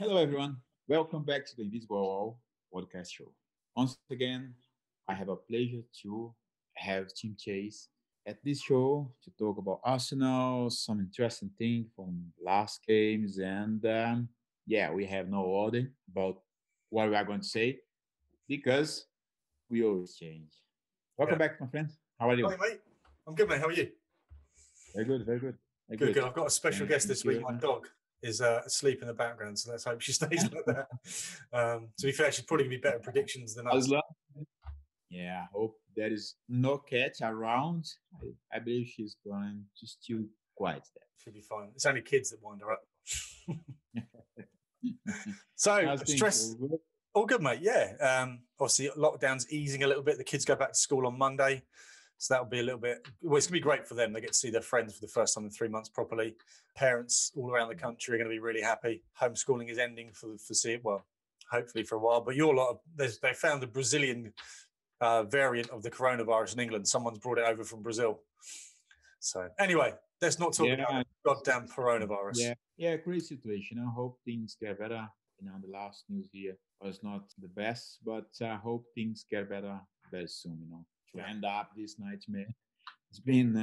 Hello, everyone. Welcome back to the Invisible Wall podcast show. Once again, I have a pleasure to have Tim Chase at this show to talk about Arsenal, some interesting things from last games, and yeah, we have no order about what we are going to say because we always change. Welcome Yeah. back, my friend. How are you? Hi, mate. I'm good, mate. How are you? Very good, very good. Very Good. I've got a special Thank guest this week. you. My dog is asleep in the background, so let's hope she stays like that. To be fair, she's probably going to be better predictions than us. Aslan? Yeah, I hope there is no cat around. I believe she's going to still quiet there. She'll be fine. It's only kids that wind her up. So, stress. All good, mate. Yeah. Obviously, lockdown's easing a little bit. The kids go back to school on Monday. So that'll be a little bit, well, it's going to be great for them. They get to see their friends for the first time in 3 months properly. Parents all around the country are going to be really happy. Homeschooling is ending for well, hopefully for a while. But they found the Brazilian variant of the coronavirus in England. Someone's brought it over from Brazil. So anyway, let's not talk about the goddamn coronavirus. Yeah, great situation. I hope things get better. The last news here was not the best, but I hope things get better very soon, to end up this nightmare. It's been,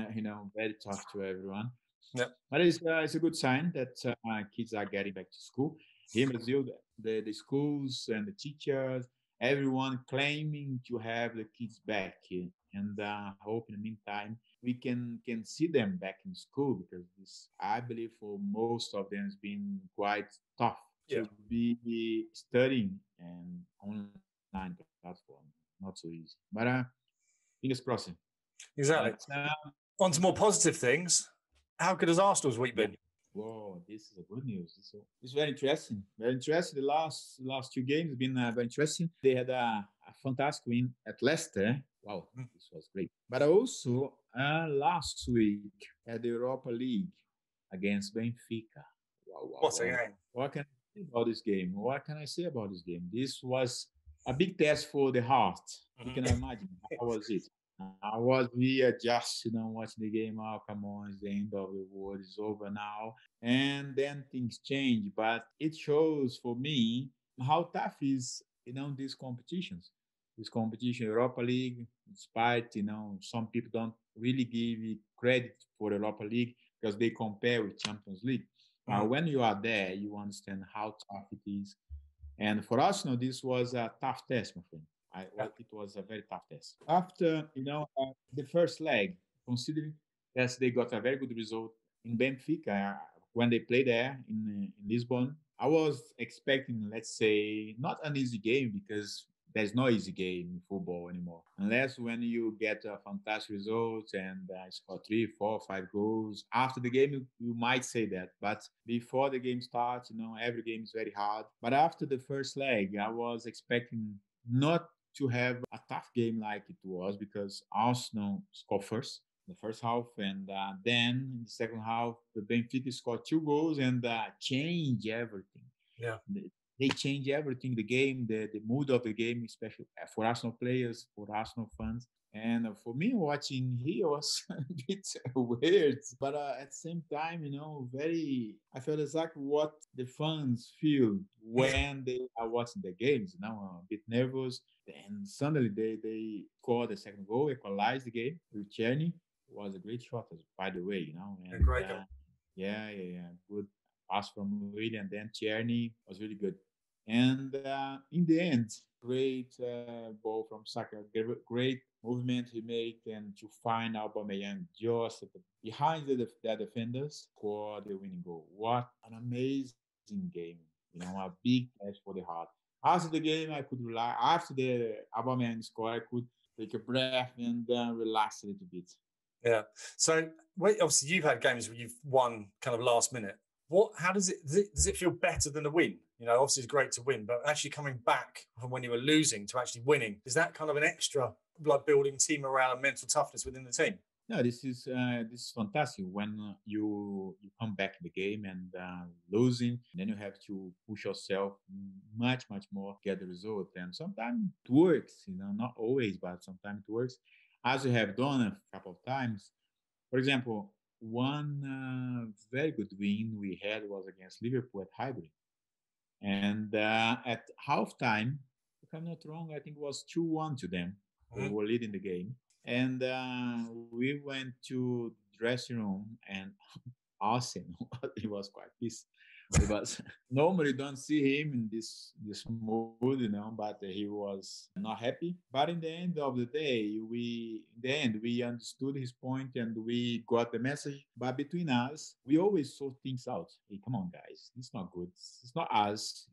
very tough to everyone. Yeah. But it's a good sign that kids are getting back to school. Here in Brazil, the schools and the teachers, everyone claiming to have the kids back here. And I hope in the meantime, we can see them back in school because this, I believe for most of them, has been quite tough to be studying and online platform. Not so easy. But fingers crossed. Exactly. On to more positive things. How good has Arsenal's week been? Whoa, this is a good news. It's very interesting. Very interesting. The last 2 games have been very interesting. They had a fantastic win at Leicester. Wow, this was great. But also last week at the Europa League against Benfica. Wow. What a game. What can I say about this game? What can I say about this game? This was a big test for the heart. You can imagine. How was it? I was here just, watching the game. Oh, come on, it's the end of the world. It's over now. And then things change. But it shows for me how tough is, these competitions. This competition, Europa League, despite, some people don't really give it credit for the Europa League because they compare with Champions League. When you are there, you understand how tough it is. And for us, this was a tough test, my friend. It was a very tough test. After, the first leg, considering that they got a very good result in Benfica when they played there in Lisbon, I was expecting, let's say, not an easy game because there's no easy game in football anymore. Unless when you get a fantastic result and score 3, 4, 5 goals. After the game, you might say that. But before the game starts, every game is very hard. But after the first leg, I was expecting not to have a tough game like it was because Arsenal scored first in the first half. And then in the second half, the Benfica scored 2 goals and changed everything. Yeah. They change everything, the game, the mood of the game, especially for Arsenal players, for Arsenal fans. And for me, watching here was a bit weird. But at the same time, I felt exactly what the fans feel when they are watching the games. A bit nervous. And suddenly they scored the second goal, equalized the game with Tierney. It was a great shot, by the way, And, a great goal. Yeah. Good pass from William, then Tierney was really good. And in the end, great ball from Saka, great movement he made, and to find Aubameyang just behind the defenders for the winning goal. What an amazing game! A big test for the heart. After the game, I could relax. After the Aubameyang score, I could take a breath and relax a little bit. Yeah. So obviously you've had games where you've won kind of last minute. How does it feel better than a win? Obviously it's great to win, but actually coming back from when you were losing to actually winning, is that kind of an extra like building team morale and mental toughness within the team? No, this is fantastic. When you come back in the game and losing, then you have to push yourself much more, get the result. And sometimes it works, not always, but sometimes it works. As you have done a couple of times. For example, one very good win we had was against Liverpool at Highbury. And at halftime, if I'm not wrong, I think it was 2-1 to them. We were leading the game. And we went to dressing room, and Arsenal, he was quite pissed because normally you don't see him in this mood, but he was not happy. But in the end of the day, we understood his point and we got the message. But between us, we always sort things out. Hey, come on, guys, it's not good. It's not us.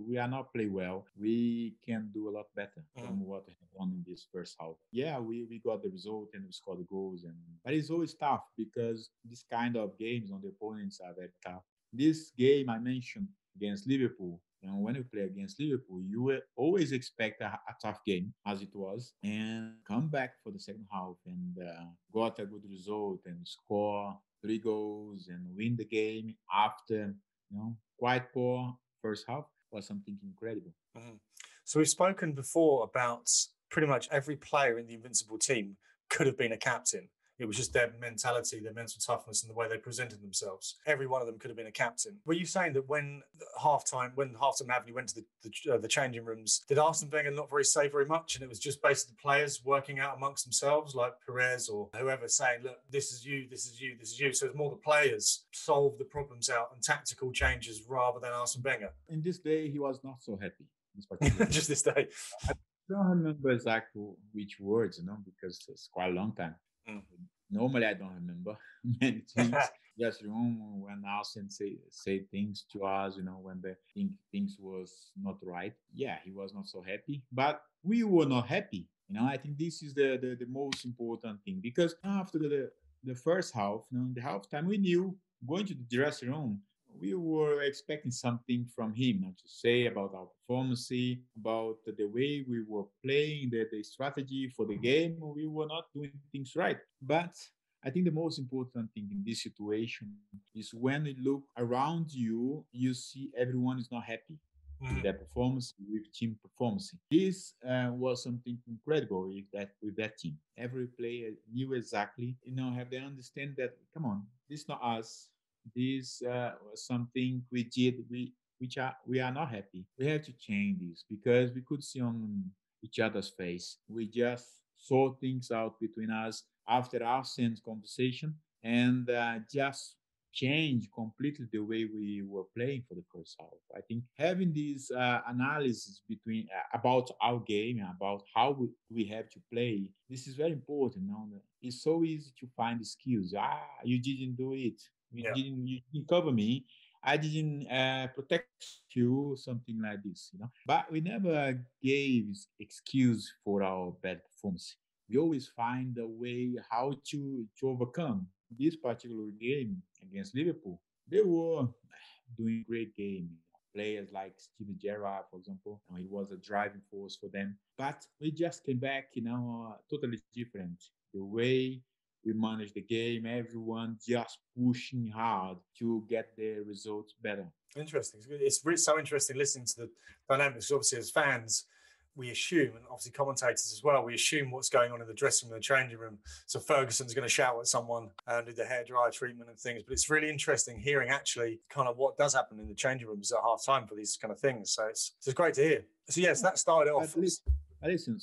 We are not play well. We can do a lot better from what we have done in this first half. Yeah, we got the result and we scored the goals, but it's always tough because this kind of games on the opponents are very tough. This game I mentioned against Liverpool, when you play against Liverpool, you will always expect a tough game, as it was, and come back for the second half and got a good result and score 3 goals and win the game after, quite poor first half was something incredible. So we've spoken before about pretty much every player in the Invincible team could have been a captain. It was just their mentality, their mental toughness, and the way they presented themselves. Every one of them could have been a captain. Were you saying that when halftime Avenue went to the changing rooms, did Arsene Wenger not say very much, and it was just basically the players working out amongst themselves, like Perez or whoever, saying, "Look, this is you, this is you, this is you." So it's more the players solve the problems out and tactical changes rather than Arsene Wenger. In this day, he was not so happy. Just this day. I don't remember exactly which words, because it's quite a long time. Normally, I don't remember many things. Just when Arsene say things to us, when the things was not right. Yeah, he was not so happy, but we were not happy. I think this is the most important thing, because after the first half, the halftime, we knew going to the dressing room, we were expecting something from him, to say about our performance, about the way we were playing, the strategy for the game. We were not doing things right. But I think the most important thing in this situation is when you look around you, you see everyone is not happy with their performance, with team performance. This was something incredible with that team. Every player knew exactly, have they understand that, come on, this is not us. This was something we did, we are not happy. We have to change this, because we could see on each other's face. We just sort things out between us after Arsene's conversation, and just change completely the way we were playing for the first half. I think having this analysis between about our game, about how we have to play, this is very important. It's so easy to find excuses. You didn't do it. You didn't cover me. I didn't protect you, something like this, But we never gave excuse for our bad performance. We always find a way how to overcome. This particular game against Liverpool, they were doing great game. Players like Steven Gerrard, for example, he was a driving force for them. But we just came back, totally different. The way we managed the game, everyone just pushing hard to get the results better. Interesting. It's really so interesting listening to the dynamics. Obviously, as fans, we assume, and obviously commentators as well, we assume what's going on in the dressing room, the changing room. So Ferguson's going to shout at someone and do the hairdryer treatment and things. But it's really interesting hearing actually kind of what does happen in the changing rooms at half time for these kind of things. So it's great to hear. So yes, that started off. Listen,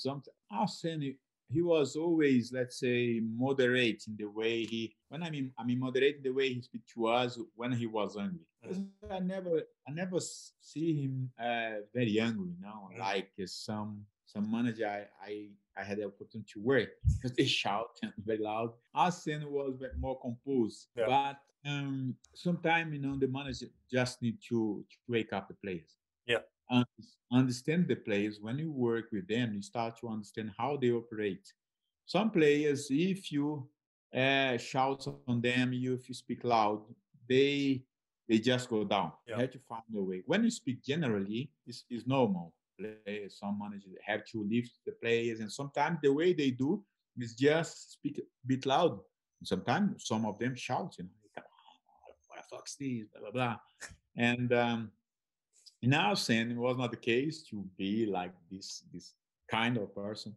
Arsene, he was always, let's say, moderate in the way when I mean moderate in the way he speak to us when he was angry. I never see him very angry, like some manager I had the opportunity to work, because they shout very loud. Arsene was more composed, but sometimes the manager just need to wake up the players. Understand the players. When you work with them, you start to understand how they operate. Some players, if you shout on them, if you speak loud, they just go down. You have to find a way. When you speak generally, it's normal. Some managers have to lift the players, and sometimes the way they do is just speak a bit loud. Sometimes some of them shout, what the fuck's this, blah, blah, blah. And in Arsene, it was not the case to be like this kind of person.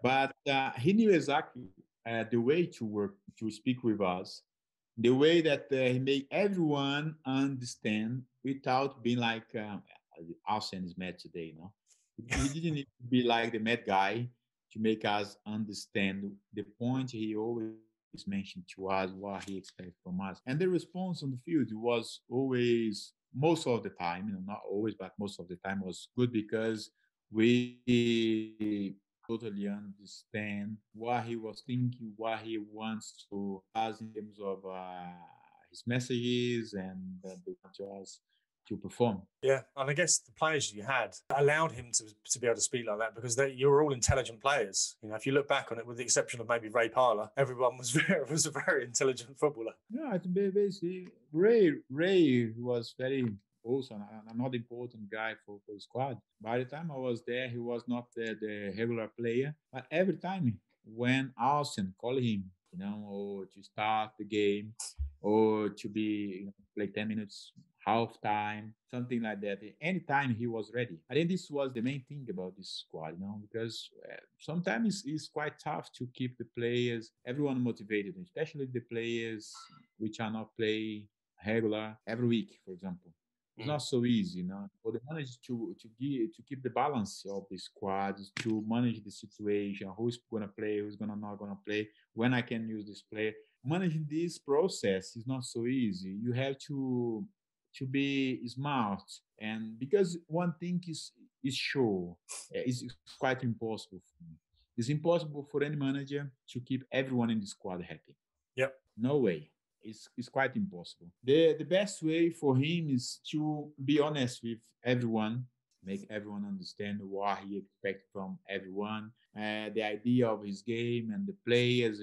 But he knew exactly the way to work, to speak with us, the way that he made everyone understand without being like Arsenal's match today, you know. He didn't need to be like the mad guy to make us understand the point he always mentioned to us, what he expects from us. And the response on the field was always, most of the time, you know, not always, but most of the time was good because we totally understand what he was thinking, what he wants to us in terms of his messages and the want us to perform. Yeah, and I guess the players you had allowed him to be able to speak like that because you were all intelligent players. You know, if you look back on it, with the exception of maybe Ray Parlour, everyone was a very intelligent footballer. Yeah, I think basically Ray was very also another important guy for the squad. By the time I was there, he was not the regular player, but every time when Austin called him, you know, or to start the game, or to be, you know, play 10 minutes, half time, something like that. Anytime he was ready. I think this was the main thing about this squad, you know, because sometimes it's quite tough to keep the players, everyone motivated, especially the players which are not play regular every week, for example. It's not so easy, you know. For the manager to keep the balance of the squad, to manage the situation, who's gonna play, who's gonna not gonna play, when I can use this player. Managing this process is not so easy. You have to be smart, and because one thing is sure, it's quite impossible. It's impossible for any manager to keep everyone in the squad happy. Yep. No way. It's quite impossible. The best way for him is to be honest with everyone, make everyone understand what he expects from everyone, the idea of his game and the players,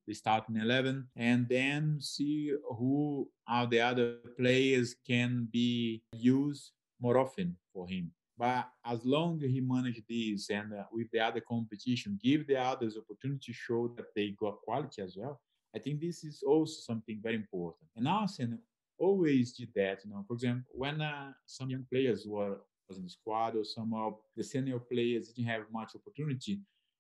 the starting 11, and then see who are the other players can be used more often for him. But as long as he manage this and with the other competition, give the others opportunity to show that they got quality as well. I think this is also something very important. And Arsenal always did that. You know, for example, when some young players was in the squad or some of the senior players didn't have much opportunity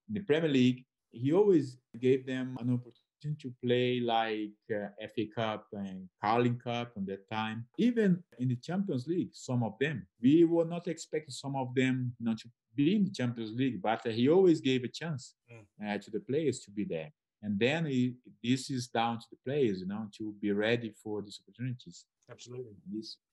in the Premier League, he always gave them an opportunity to play like FA Cup and Carling Cup at that time. Even in the Champions League, some of them. We were not expecting some of them not to be in the Champions League, but he always gave a chance to the players to be there. And then this is down to the players, you know, to be ready for these opportunities. Absolutely.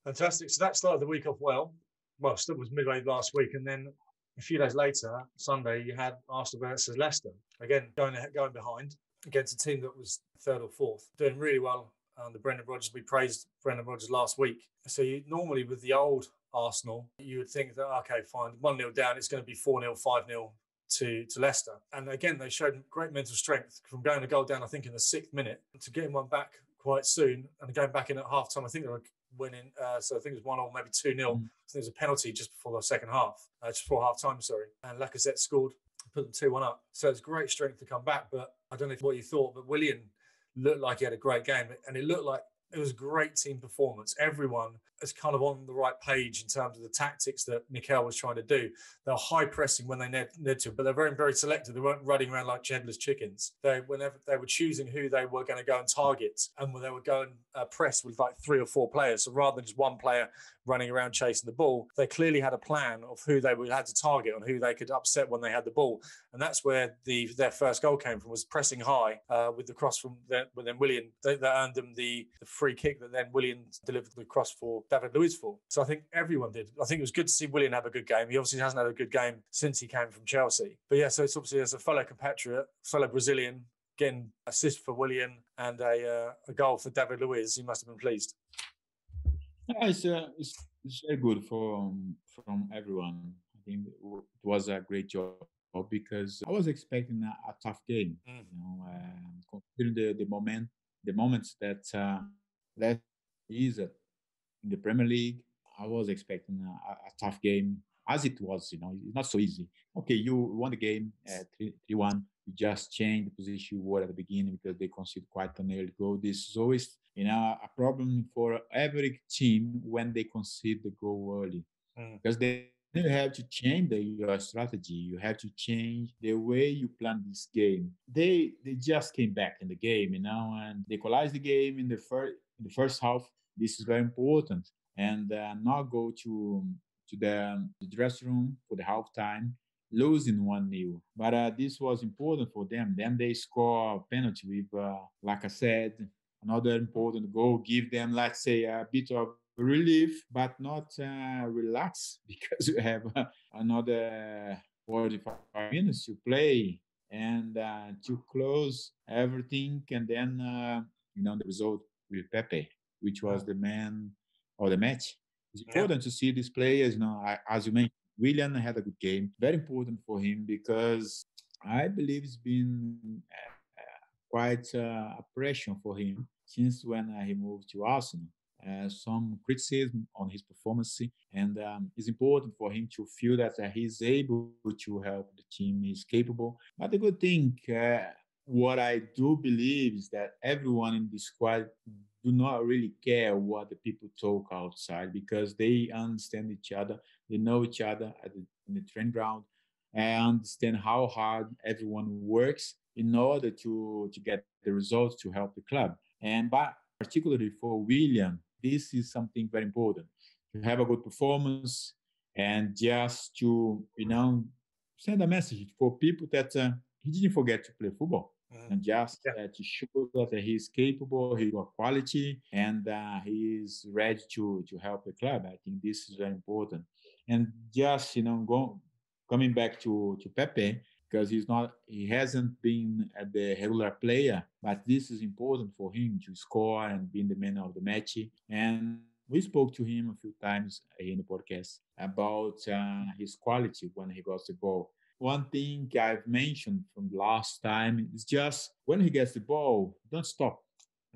Fantastic. So that started the week off well. Well, still was midway last week. And then a few days later, Sunday, you had Arsenal versus Leicester. Again, going behind against a team that was third or fourth, doing really well under Brendan Rodgers. We praised Brendan Rodgers last week. So you normally with the old Arsenal, you would think that, okay, fine, 1-0 down, it's going to be 4-0, 5-0 to Leicester. And again, they showed great mental strength from going a goal down, I think, in the 6th minute to getting one back quite soon and going back in at half time. I think they were winning. So I think it was 1-0, maybe 2-0. I think there was a penalty just before the second half, just before half time, sorry. And Lacazette scored, put them 2-1 up. So it's great strength to come back. But I don't know what you thought, but Willian looked like he had a great game. And it looked like it was a great team performance. Everyone is kind of on the right page in terms of the tactics that Mikel was trying to do. They were high pressing when they need to, but they're very, very selective. They weren't running around like headless chickens. Whenever they were choosing who they were going to go and target, and when they would go and press with like 3 or 4 players. So rather than just one player running around chasing the ball, they clearly had a plan of who they had to target and who they could upset when they had the ball. And that's where their first goal came from, was pressing high with the cross from then Willian. That earned them the free kick that then Willian delivered the cross for David Luiz for. So I think everyone did. I think it was good to see Willian have a good game. He obviously hasn't had a good game since he came from Chelsea. But yeah, so it's obviously as a fellow compatriot, fellow Brazilian, getting assist for Willian and a goal for David Luiz, he must have been pleased. Yeah, it's very good from everyone. I think it was a great job because I was expecting a tough game. You know, considering the moments that Leicester is in the Premier League, I was expecting a tough game, as it was. You know, it's not so easy. Okay, you won the game 3-1. You just changed the position you were at the beginning because they conceded quite an early goal. This is always, you know, a problem for every team when they concede the goal early, because you have to change your strategy. You have to change the way you plan this game. They just came back in the game, you know, and they equalized the game in the first half. This is very important, and not go to to the dressing room for the halftime, losing 1-0. But this was important for them. Then they score a penalty with, like I said, another important goal, give them, let's say, a bit of relief, but not relax because you have another 45 minutes to play and to close everything. And then, the result with Pepe, which was the man of the match. It's important to see these players, as you mentioned, William had a good game. Very important for him because I believe it's been quite a pressure for him since when he moved to Arsenal. Some criticism on his performance, and it's important for him to feel that he's able to help the team, he's capable. But the good thing, what I do believe is that everyone in the squad do not really care what the people talk outside because they understand each other, they know each other in the training ground, and understand how hard everyone works in order to get the results to help the club. And but particularly for William, this is something very important to have a good performance and just to send a message for people that he didn't forget to play football and just to show that he's capable, he's got quality, and he's ready to help the club. I think this is very important. And just coming back to Pepe, because he hasn't been the regular player, but this is important for him to score and be the man of the match. And we spoke to him a few times in the podcast about his quality when he got the ball. One thing I've mentioned from last time is just when he gets the ball, don't stop.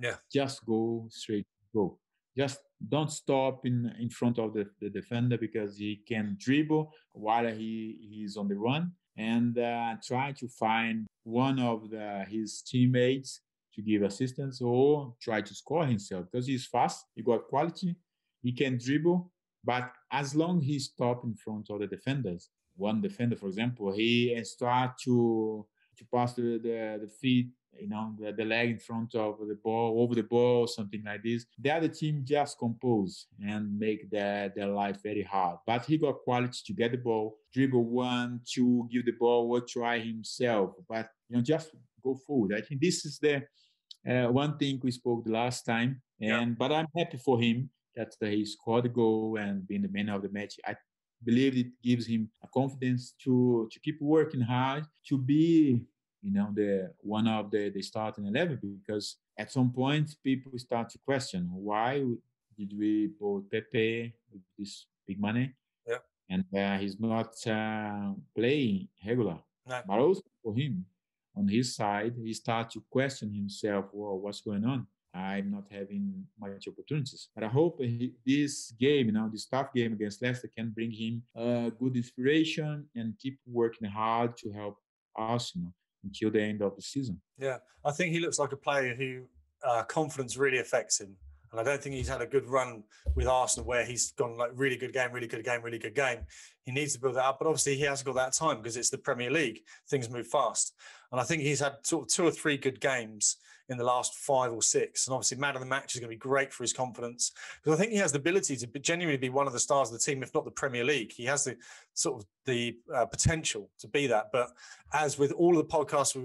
Yeah. Just go straight, go. Just don't stop in front of the defender because he can dribble while he's on the run and try to find one of his teammates to give assistance or try to score himself because he's fast, he got quality, he can dribble, but as long as he stops in front of the defenders, one defender, for example, he start to pass the feet, the leg in front of the ball, over the ball, something like this. The other team just compose and make their life very hard. But he got quality to get the ball, dribble 1, 2, give the ball, or try himself. But just go forward. I think this is the one thing we spoke the last time. But I'm happy for him that he scored the goal and being the man of the match. I believe it gives him a confidence to keep working hard, to be the one of the starting 11, because at some point people start to question why did we bought Pepe with this big money and he's not playing regular. But also for him, on his side, he starts to question himself, well, what's going on? I'm not having much opportunities. But I hope this game, this tough game against Leicester can bring him good inspiration and keep working hard to help us, until the end of the season. Yeah, I think he looks like a player who confidence really affects him. And I don't think he's had a good run with Arsenal where he's gone like really good game, really good game, really good game. He needs to build that up. But obviously he hasn't got that time because it's the Premier League. Things move fast. And I think he's had sort of 2 or 3 good games in the last 5 or 6. And obviously man of the match is going to be great for his confidence because I think he has the ability to genuinely be one of the stars of the team, if not the Premier League. He has the sort of the potential to be that. But as with all of the podcasts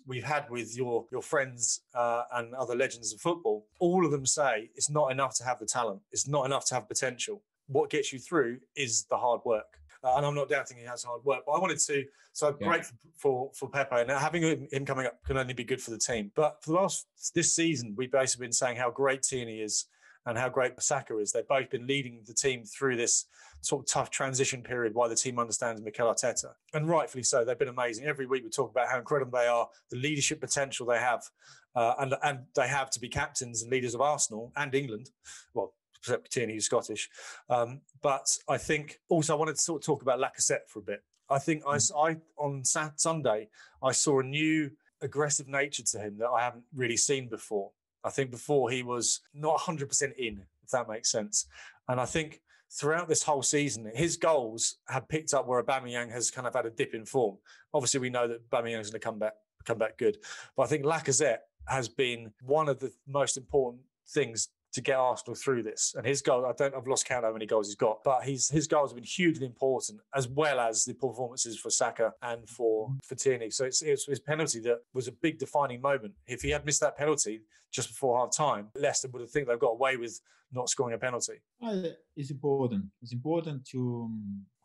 we've had with your friends and other legends of football, all of them say it's not enough to have the talent. It's not enough to have potential. What gets you through is the hard work. And I'm not doubting he has hard work, but I wanted to. So great for Pepe. And having him coming up can only be good for the team. But for this season, we've basically been saying how great Tierney is and how great Saka is. They've both been leading the team through this sort of tough transition period while the team understands Mikel Arteta. And rightfully so. They've been amazing. Every week we talk about how incredible they are, the leadership potential they have, and they have to be captains and leaders of Arsenal and England. Well, except Tierney, who's Scottish. But I think also I wanted to sort of talk about Lacazette for a bit. I think on Sunday, I saw a new aggressive nature to him that I haven't really seen before. I think before he was not 100% in, if that makes sense. And I think throughout this whole season, his goals have picked up where Aubameyang has kind of had a dip in form. Obviously, we know that Aubameyang is going to come back good. But I think Lacazette has been one of the most important things to get Arsenal through this. And his goal, I've lost count how many goals he's got, but his goals have been hugely important, as well as the performances for Saka and for Tierney. So it's his penalty that was a big defining moment. If he had missed that penalty just before half time, Leicester would have think they've got away with not scoring a penalty. It's important. It's important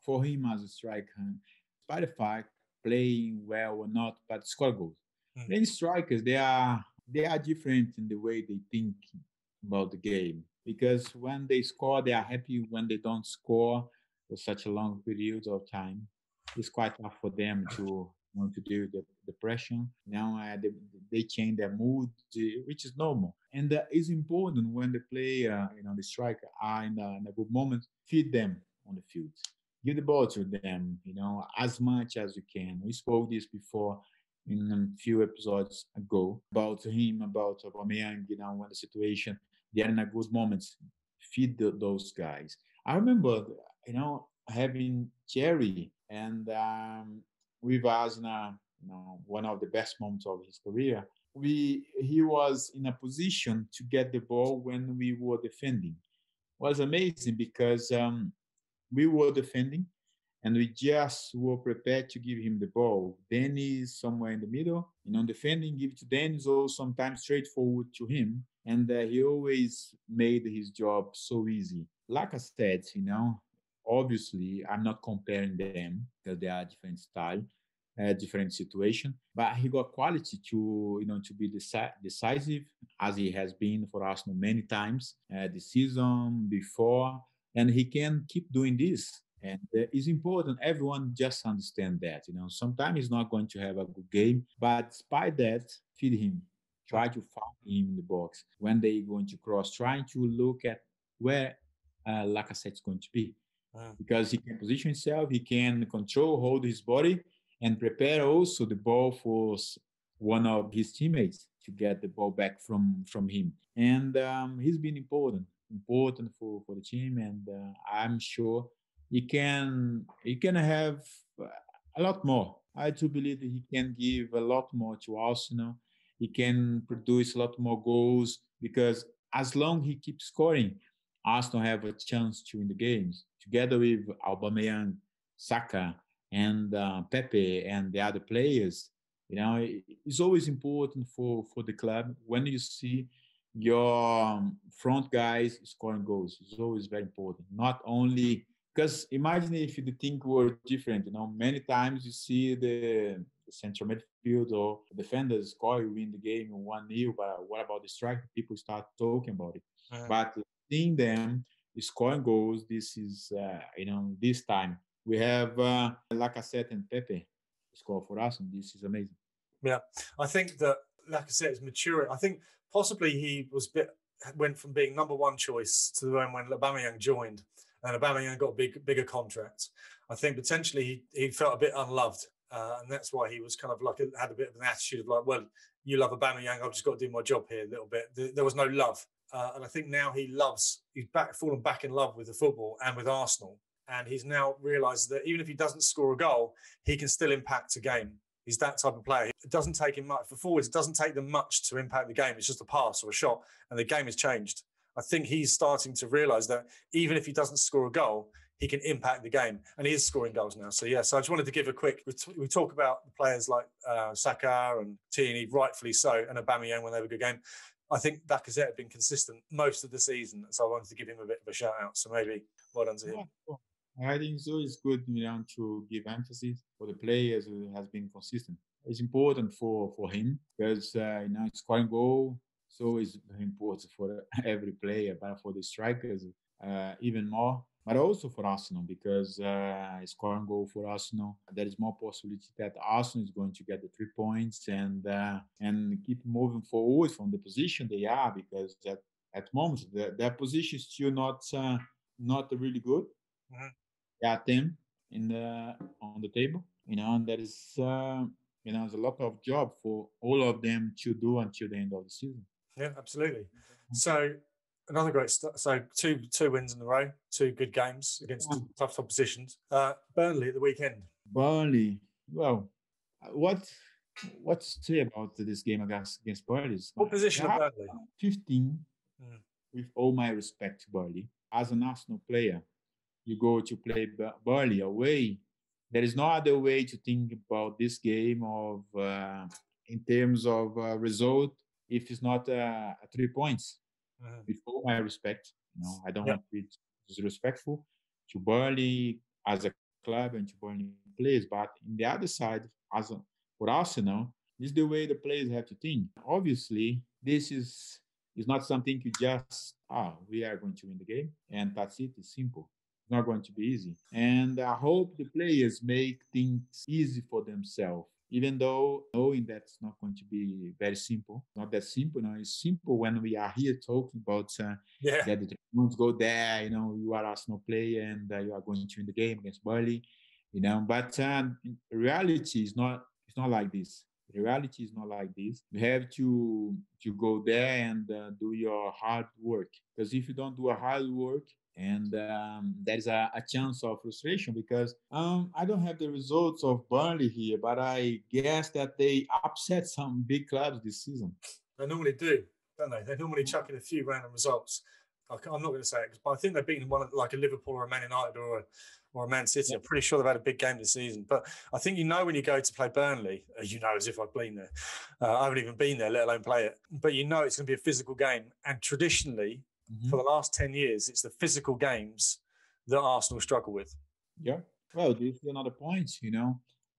for him as a striker, despite the fact playing well or not, but score goals. Many strikers, they are different in the way they think about the game, because when they score, they are happy. When they don't score for such a long period of time, it's quite tough for them to want to deal with the pressure. Now they change their mood, which is normal. And it's important when the player, the striker, are in a good moment, feed them on the field. Give the ball to them, as much as you can. We spoke this before in a few episodes ago about him, about Aubameyang, when the situation, they're in a good moment, feed those guys. I remember, having Thierry and with us in one of the best moments of his career. He was in a position to get the ball when we were defending. It was amazing because we were defending and we just were prepared to give him the ball. Danny is somewhere in the middle, defending, give it to Danny, so sometimes straightforward to him. And he always made his job so easy. Like I said, obviously I'm not comparing them because they are different style, different situation, but he got quality to be decisive, as he has been for Arsenal many times this season before, and he can keep doing this. And it's important everyone just understand that. Sometimes he's not going to have a good game, but despite that, feed him. Try to find him in the box. When they're going to cross, trying to look at where Lacazette is going to be. Because he can position himself, he can hold his body, and prepare also the ball for one of his teammates to get the ball back from him. And he's been important for the team, and I'm sure he can have a lot more. I do believe that he can give a lot more to Arsenal. He can produce a lot more goals, because as long as he keeps scoring, Arsenal have a chance to win the games. Together with Aubameyang, Saka, and Pepe and the other players, it's always important for the club when you see your front guys scoring goals. It's always very important. Not only because imagine if the thing were different. Many times you see the central midfield or defenders score, you win the game 1-0, but what about the striker? People start talking about it. But seeing them scoring goals, this is, this time we have Lacazette and Pepe score for us, and this is amazing. Yeah, I think that Lacazette is maturing. I think possibly he went from being number one choice to when Aubameyang joined, and Aubameyang got a bigger contract. I think potentially he felt a bit unloved, and that's why he was kind of had a bit of an attitude of like, well, you love Aubameyang, I've just got to do my job here a little bit. There was no love. And I think now he's fallen back in love with the football and with Arsenal. And he's now realised that even if he doesn't score a goal, he can still impact a game. He's that type of player. It doesn't take him much. For forwards, it doesn't take them much to impact the game. It's just a pass or a shot, and the game has changed. I think he's starting to realise that even if he doesn't score a goal, he can impact the game. And he is scoring goals now. So, so I just wanted to give a quick... We talk about players like Saka and Tierney, rightfully so, and Aubameyang when they have a good game. I think Lacazette had been consistent most of the season, so I wanted to give him a bit of a shout out. So maybe well done to him. I think so. It's good, to give emphasis for the players who has been consistent. It's important for him because scoring goal. So it's very important for every player, but for the strikers even more. But also for Arsenal, because scoring goal for Arsenal, there is more possibility that Arsenal is going to get the 3 points and keep moving forward from the position they are, because at moment their position is still not really good. Mm-hmm. They are 10 on the table, and there is there's a lot of job for all of them to do until the end of the season. Yeah, absolutely. So. Another great start. So two wins in a row, 2 good games against tough oppositions. Burnley at the weekend. Burnley. Well, what to say about this game against Burnley? What position are Burnley? 15. with all my respect to Burnley, as an Arsenal player, you go to play Burnley away. There is no other way to think about this game of in terms of result if it's not 3 points. With all my respect, I don't want to be disrespectful to Burnley as a club and to Burnley players, but in the other side, for Arsenal, this is the way the players have to think. Obviously, this is not something you just, we are going to win the game, and that's it. It's simple. It's not going to be easy. And I hope the players make things easy for themselves, even though knowing that's not going to be very simple. Not that simple. It's simple when we are here talking about that the points go there, you are Arsenal player and you are going to win the game against Burnley, but reality is not like this. The reality is not like this. You have to go there and do your hard work. Because if you don't do a hard work, and there's a chance of frustration because I don't have the results of Burnley here, but I guess that they upset some big clubs this season. They normally do, don't they? They normally chuck in a few random results. I'm not going to say it, but I think they've beaten one like a Liverpool or a Man United or a Man City. I'm pretty sure they've had a big game this season. But I think when you go to play Burnley, as if I've been there. I haven't even been there, let alone play it. But it's going to be a physical game. And traditionally, for the last 10 years, it's the physical games that Arsenal struggle with. Yeah. Well, this is another point,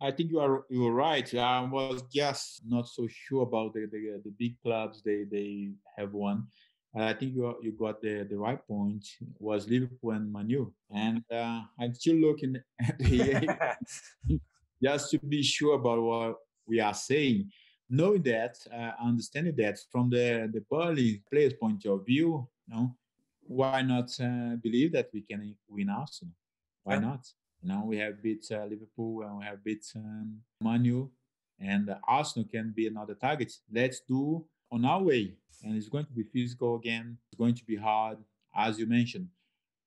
I think you are right. I was just not so sure about the big clubs they have won. I think you got the right point. It was Liverpool and Man U. And I'm still looking at the just to be sure about what we are saying. Knowing that, understanding that from the Burnley players' point of view, why not believe that we can win Arsenal? Why not? We have beat Liverpool and we have beat Man U, and Arsenal can be another target. Let's do on our way, and it's going to be physical again. It's going to be hard, as you mentioned.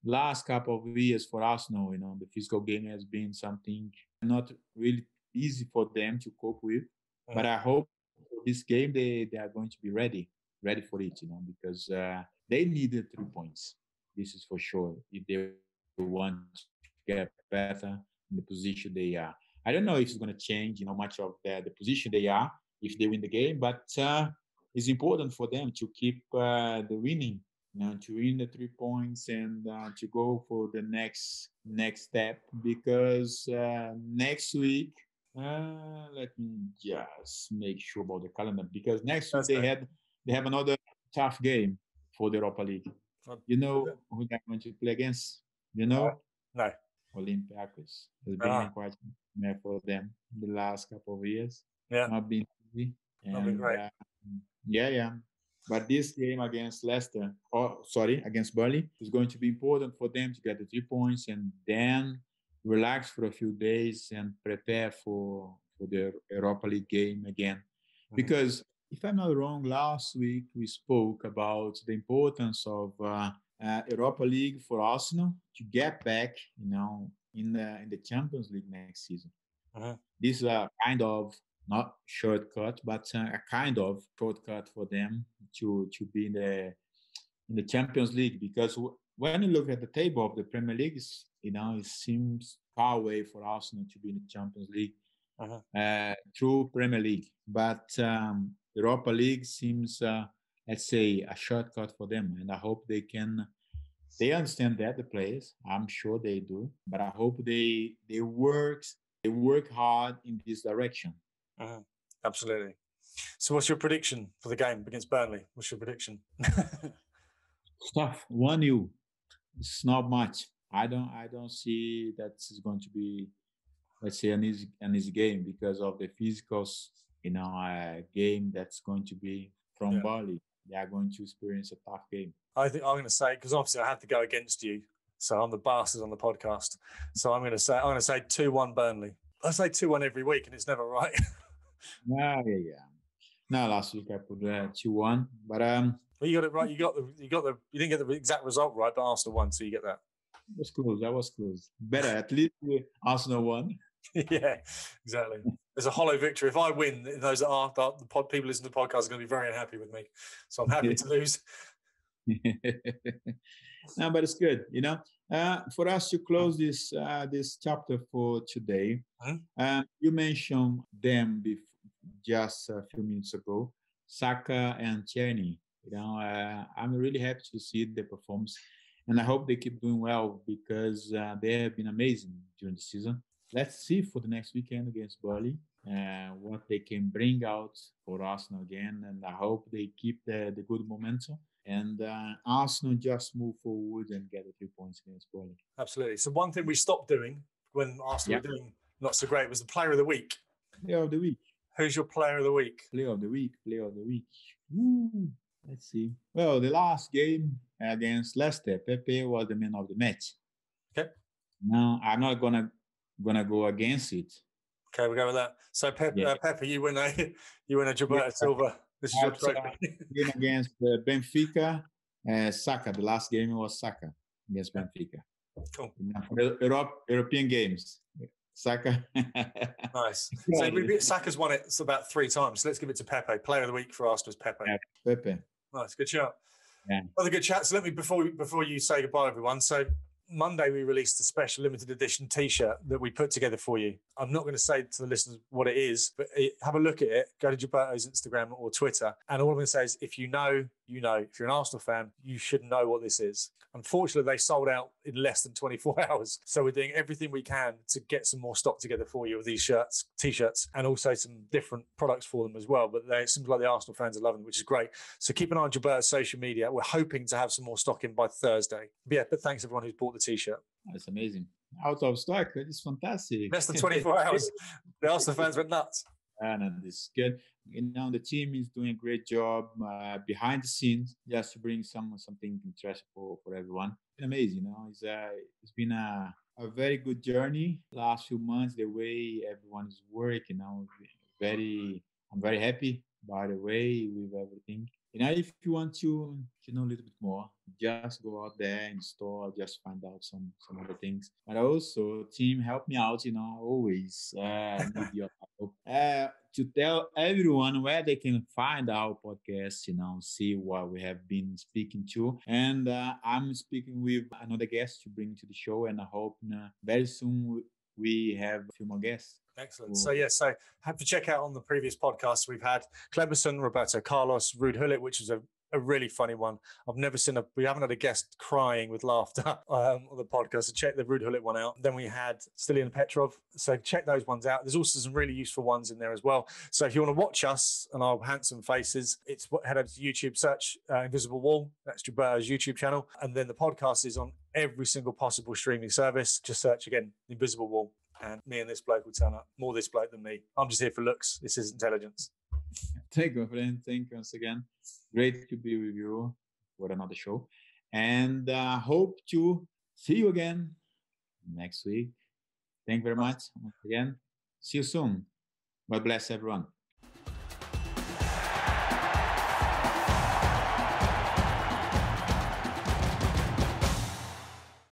Last couple of years for Arsenal, the physical game has been something not really easy for them to cope with. But I hope for this game they are going to be ready for it, because they needed 3 points. This is for sure. If they want to get better in the position they are. I don't know if it's going to change, much of the position they are if they win the game, but it's important for them to keep the winning, to win the 3 points and to go for the next step, because next week, let me just make sure about the calendar, because next week they have another tough game for the Europa League. You know who they're going to play against? No. Olympiacos. It's been quite bad for them in the last couple of years. Yeah. Not been easy. Not been great. But this game against against Burnley, is going to be important for them to get the 3 points and then relax for a few days and prepare for the Europa League game again. Because if I'm not wrong, last week we spoke about the importance of Europa League for Arsenal to get back, in the Champions League next season. This is a kind of not shortcut, but a kind of shortcut for them to be in the Champions League, because when you look at the table of the Premier League, it seems far away for Arsenal to be in the Champions League through Premier League. But Europa League seems, let's say, a shortcut for them, and I hope they understand that, the players. I'm sure they do, but I hope they work hard in this direction. Absolutely. So what's your prediction for the game against Burnley? What's your prediction? Tough. 1-0. It's not much. I don't see that it's going to be, let's say, an easy game because of the physicals, game that's going to be from Burnley. They are going to experience a tough game. I think I'm going to say, because obviously I have to go against you, so I'm the bastard on the podcast. So I'm going to say 2-1 Burnley. I say 2-1 every week, and it's never right. Yeah. No, last week I put 2-1, but well, you got it right. You didn't get the exact result right, but Arsenal won, so you get that. That was close. Better, at least Arsenal won. Yeah, exactly. There's a hollow victory. If I win, those that are people listening to the podcast are going to be very unhappy with me. So I'm happy to lose. No, but it's good, you know. For us to close this chapter for today, you mentioned them just a few minutes ago, Saka and Tierney. You know, I'm really happy to see their performance, and I hope they keep doing well because they have been amazing during the season. Let's see for the next weekend against Burnley what they can bring out for Arsenal again, and I hope they keep the good momentum and Arsenal just move forward and get the 3 points against Burnley. Absolutely. So one thing we stopped doing when Arsenal were doing not so great was the player of the week. Player of the week. Who's your player of the week? Player of the week. Player of the week. Woo. Let's see. Well, the last game against Leicester, Pepe was the man of the match. Okay. Now I'm not gonna go against it. Okay, we'll go with that. So Pepe, you win a Gilberto Silva. This is your trophy. Game against Benfica, Saka. The last game was Saka against Benfica. Cool. European games. Saka. Nice. So Saka's won it about 3 times. So let's give it to Pepe. Player of the week for Arsenal is Pepe. Pepe. Nice, good shout. Yeah. Other good chat. So let me before you say goodbye, everyone. So Monday we released a special limited edition T-shirt that we put together for you. I'm not going to say to the listeners what it is, but have a look at it. Go to Gilberto's Instagram or Twitter, and all I'm going to say is, if you know, you know. If you're an Arsenal fan, you should know what this is. Unfortunately, they sold out in less than 24 hours. So we're doing everything we can to get some more stock together for you of these shirts, T-shirts, and also some different products for them as well. But it seems like the Arsenal fans are loving them, which is great. So keep an eye on Gilberto's social media. We're hoping to have some more stock in by Thursday. But thanks everyone who's bought the T-shirt. That's amazing. Out of stock. It's fantastic. Less than 24 hours. The Arsenal fans went nuts. And this is good. You know, the team is doing a great job behind the scenes just to bring something interesting for everyone. It's amazing, you know. It's been a very good journey last few months. The way everyone is working, you know, I'm very happy. By the way, with everything. You know, if you want to know a little bit more, just go out there in store, just find out some other things. But also, team, help me out, you know, always need your help. To tell everyone where they can find our podcast, you know, see what we have been speaking to. And I'm speaking with another guest to bring to the show, and I hope very soon we have a few more guests. Excellent. So have to check out on the previous podcasts. We've had Cleberson, Roberto Carlos, Ruud Gullit, which is a really funny one. We haven't had a guest crying with laughter on the podcast. So check the Ruud Gullit one out. Then we had Stilian Petrov. So check those ones out. There's also some really useful ones in there as well. So if you want to watch us and our handsome faces, head over to YouTube, search Invisible Wall. That's Gilberto's YouTube channel. And then the podcast is on every single possible streaming service. Just search again, Invisible Wall. And me and this bloke will turn up. More this bloke than me. I'm just here for looks. This is intelligence. Thank you, friend. Thank you once again. Great to be with you for another show. And hope to see you again next week. Thank you very much once again. See you soon. God bless everyone.